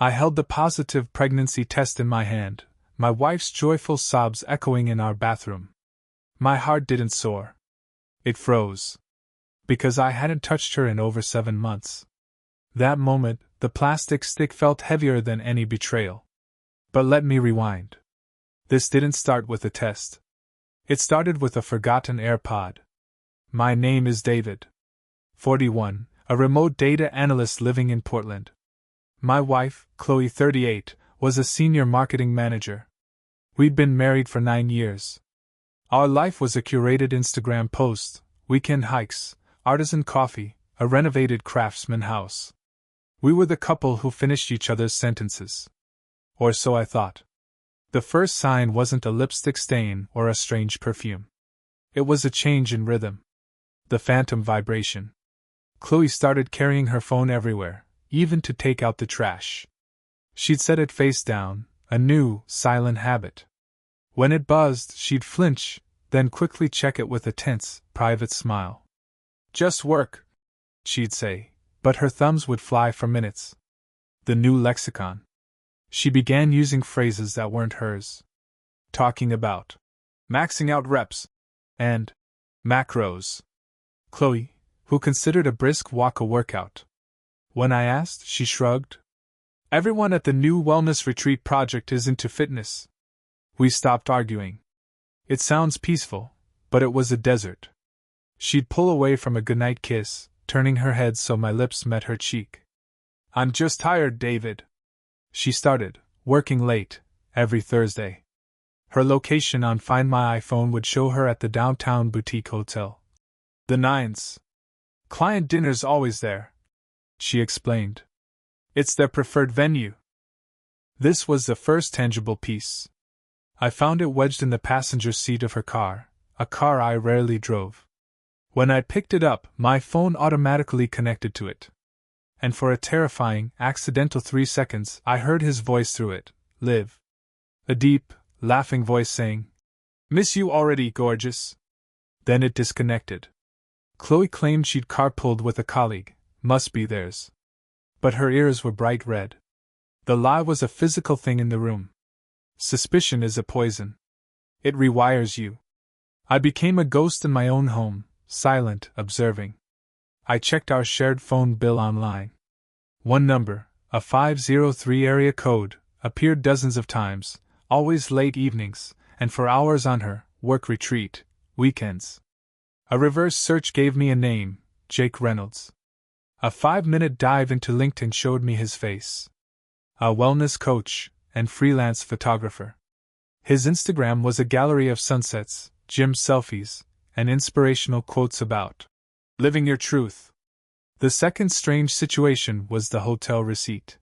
I held the positive pregnancy test in my hand, my wife's joyful sobs echoing in our bathroom. My heart didn't soar. It froze. Because I hadn't touched her in over 7 months. That moment, the plastic stick felt heavier than any betrayal. But let me rewind. This didn't start with a test. It started with a forgotten AirPod. My name is David. 41, a remote data analyst living in Portland. My wife, Chloe, 38, was a senior marketing manager. We'd been married for 9 years. Our life was a curated Instagram post, weekend hikes, artisan coffee, a renovated craftsman house. We were the couple who finished each other's sentences. Or so I thought. The first sign wasn't a lipstick stain or a strange perfume. It was a change in rhythm. The phantom vibration. Chloe started carrying her phone everywhere, even to take out the trash. She'd set it face down, a new, silent habit. When it buzzed, she'd flinch, then quickly check it with a tense, private smile. "Just work," she'd say, but her thumbs would fly for minutes. The new lexicon. She began using phrases that weren't hers. Talking about maxing out reps and macros. Chloe, who considered a brisk walk a workout. When I asked, she shrugged. Everyone at the new wellness retreat project is into fitness. We stopped arguing. It sounds peaceful, but it was a desert. She'd pull away from a goodnight kiss, turning her head so my lips met her cheek. "I'm just tired, David." She started, working late, every Thursday. Her location on Find My iPhone would show her at the downtown boutique hotel. "The Nines. Client dinner's always there," she explained. "It's their preferred venue." This was the first tangible piece. I found it wedged in the passenger seat of her car, a car I rarely drove. When I picked it up, my phone automatically connected to it. And for a terrifying, accidental 3 seconds, I heard his voice through it, Liv. A deep, laughing voice saying, "Miss you already, gorgeous." Then it disconnected. Chloe claimed she'd carpooled with a colleague, must be theirs. But her ears were bright red. The lie was a physical thing in the room. Suspicion is a poison. It rewires you. I became a ghost in my own home, silent, observing. I checked our shared phone bill online. One number, a 503 area code, appeared dozens of times, always late evenings, and for hours on her work retreat, weekends. A reverse search gave me a name, Jake Reynolds. A 5-minute dive into LinkedIn showed me his face. A wellness coach and freelance photographer. His Instagram was a gallery of sunsets, gym selfies, and inspirational quotes about living your truth. The second strange situation was the hotel receipt.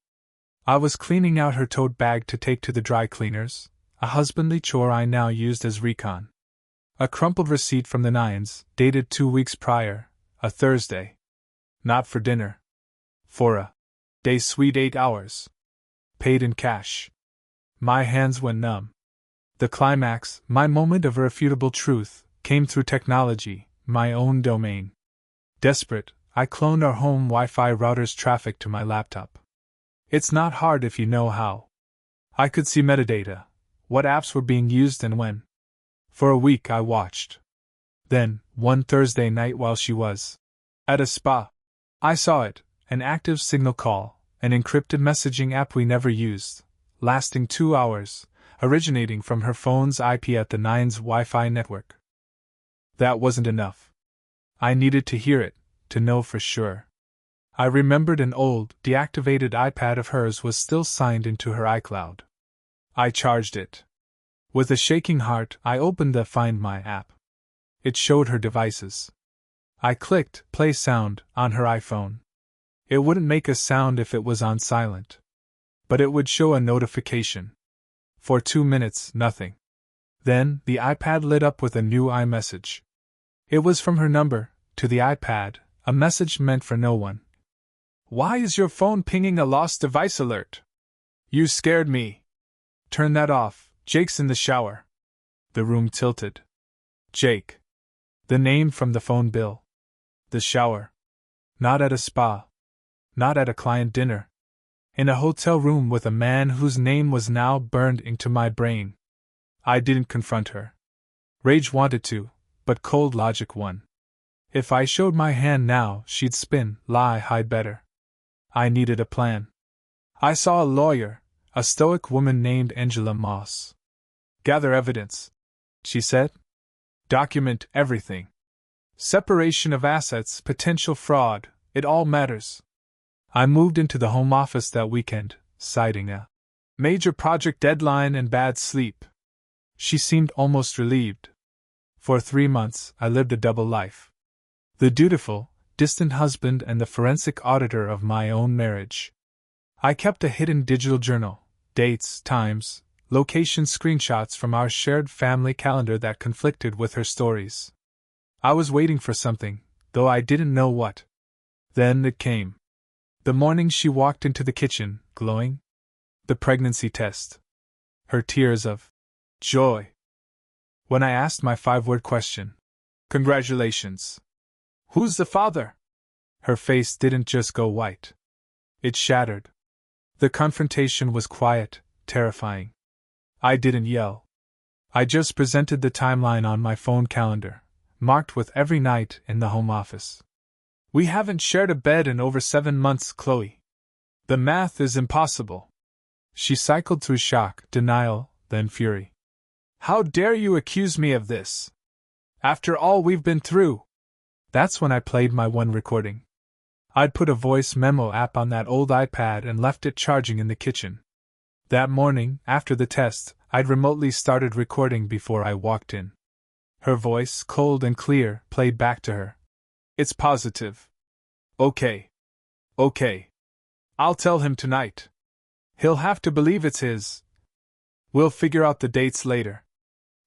I was cleaning out her tote bag to take to the dry cleaners, a husbandly chore I now used as recon. A crumpled receipt from the Nines, dated 2 weeks prior, a Thursday. Not for dinner. For a day sweet 8 hours. Paid in cash. My hands went numb. The climax, my moment of irrefutable truth, came through technology, my own domain. Desperate, I cloned our home Wi-Fi router's traffic to my laptop. It's not hard if you know how. I could see metadata, what apps were being used and when. For a week I watched. Then, one Thursday night while she was at a spa, I saw it, an active signal call, an encrypted messaging app we never used, lasting 2 hours, originating from her phone's IP at the Nines Wi-Fi network. That wasn't enough. I needed to hear it, to know for sure. I remembered an old, deactivated iPad of hers was still signed into her iCloud. I charged it. With a shaking heart, I opened the Find My app. It showed her devices. I clicked play sound on her iPhone. It wouldn't make a sound if it was on silent. But it would show a notification. For 2 minutes, nothing. Then, the iPad lit up with a new iMessage. It was from her number, to the iPad, a message meant for no one. "Why is your phone pinging a lost device alert? You scared me. Turn that off, Jake's in the shower." The room tilted. Jake. The name from the phone bill. The shower. Not at a spa. Not at a client dinner. in a hotel room with a man whose name was now burned into my brain. I didn't confront her. Rage wanted to, but cold logic won. If I showed my hand now, she'd spin, lie, hide better. I needed a plan. I saw a lawyer, a stoic woman named Angela Moss. Gather evidence, she said. Document everything. Separation of assets, potential fraud, it all matters. I moved into the home office that weekend, citing a major project deadline and bad sleep. She seemed almost relieved. For 3 months, I lived a double life. The dutiful, distant husband and the forensic auditor of my own marriage. I kept a hidden digital journal, dates, times, location screenshots from our shared family calendar that conflicted with her stories. I was waiting for something, though I didn't know what. Then it came. The morning she walked into the kitchen, glowing. The pregnancy test. Her tears of joy. When I asked my 5-word question, "Congratulations. Who's the father?" her face didn't just go white. It shattered. The confrontation was quiet, terrifying. I didn't yell. I just presented the timeline on my phone calendar, marked with every night in the home office. "We haven't shared a bed in over 7 months, Chloe. The math is impossible." She cycled through shock, denial, then fury. "How dare you accuse me of this? After all we've been through." That's when I played my one recording. I'd put a voice memo app on that old iPad and left it charging in the kitchen. That morning, after the test, I'd remotely started recording before I walked in. Her voice, cold and clear, played back to her. "It's positive. Okay. I'll tell him tonight. He'll have to believe it's his. We'll figure out the dates later."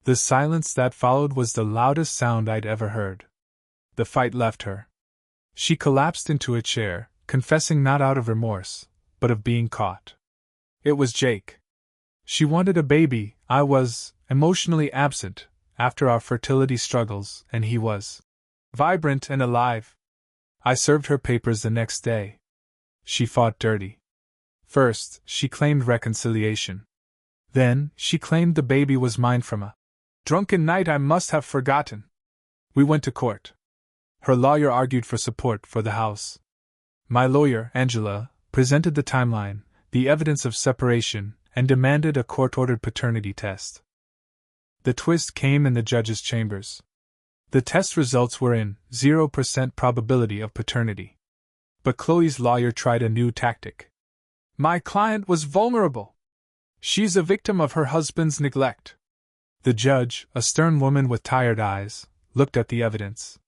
The silence that followed was the loudest sound I'd ever heard. The fight left her. She collapsed into a chair, confessing not out of remorse, but of being caught. It was Jake. She wanted a baby. I was emotionally absent after our fertility struggles, and he was vibrant and alive. I served her papers the next day. She fought dirty. First, she claimed reconciliation. Then, she claimed the baby was mine from a drunken night I must have forgotten. We went to court. Her lawyer argued for support for the house. My lawyer, Angela, presented the timeline, the evidence of separation, and demanded a court-ordered paternity test. The twist came in the judge's chambers. The test results were in 0% probability of paternity. But Chloe's lawyer tried a new tactic. "My client was vulnerable. She's a victim of her husband's neglect." The judge, a stern woman with tired eyes, looked at the evidence.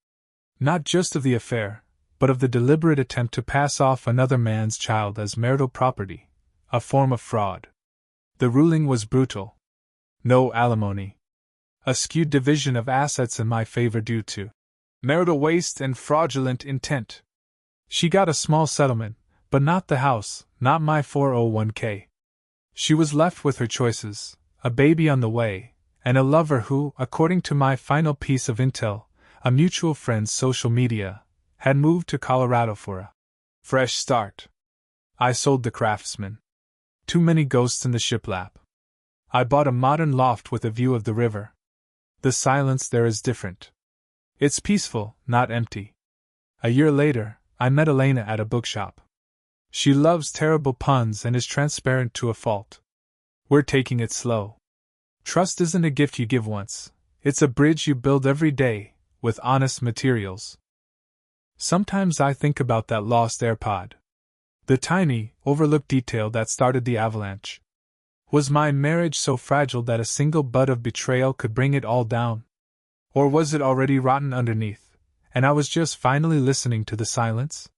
Not just of the affair, but of the deliberate attempt to pass off another man's child as marital property, a form of fraud. The ruling was brutal. No alimony. A skewed division of assets in my favor due to marital waste and fraudulent intent. She got a small settlement, but not the house, not my 401k. She was left with her choices, a baby on the way, and a lover who, according to my final piece of intel, a mutual friend's social media, had moved to Colorado for a fresh start. I sold the Craftsman. Too many ghosts in the shiplap. I bought a modern loft with a view of the river. The silence there is different. It's peaceful, not empty. A year later, I met Elena at a bookshop. She loves terrible puns and is transparent to a fault. We're taking it slow. Trust isn't a gift you give once, it's a bridge you build every day, with honest materials. Sometimes I think about that lost AirPod. The tiny, overlooked detail that started the avalanche. Was my marriage so fragile that a single bud of betrayal could bring it all down? Or was it already rotten underneath, and I was just finally listening to the silence?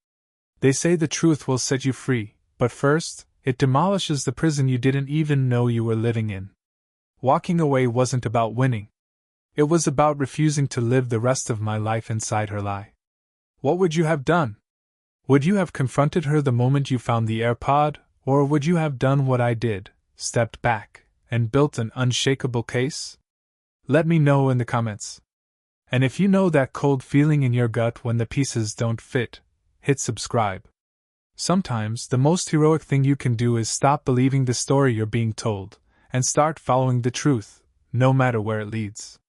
They say the truth will set you free, but first, it demolishes the prison you didn't even know you were living in. Walking away wasn't about winning. It was about refusing to live the rest of my life inside her lie. What would you have done? Would you have confronted her the moment you found the AirPod, or would you have done what I did, stepped back, and built an unshakable case? Let me know in the comments. And if you know that cold feeling in your gut when the pieces don't fit, hit subscribe. Sometimes the most heroic thing you can do is stop believing the story you're being told, and start following the truth, no matter where it leads.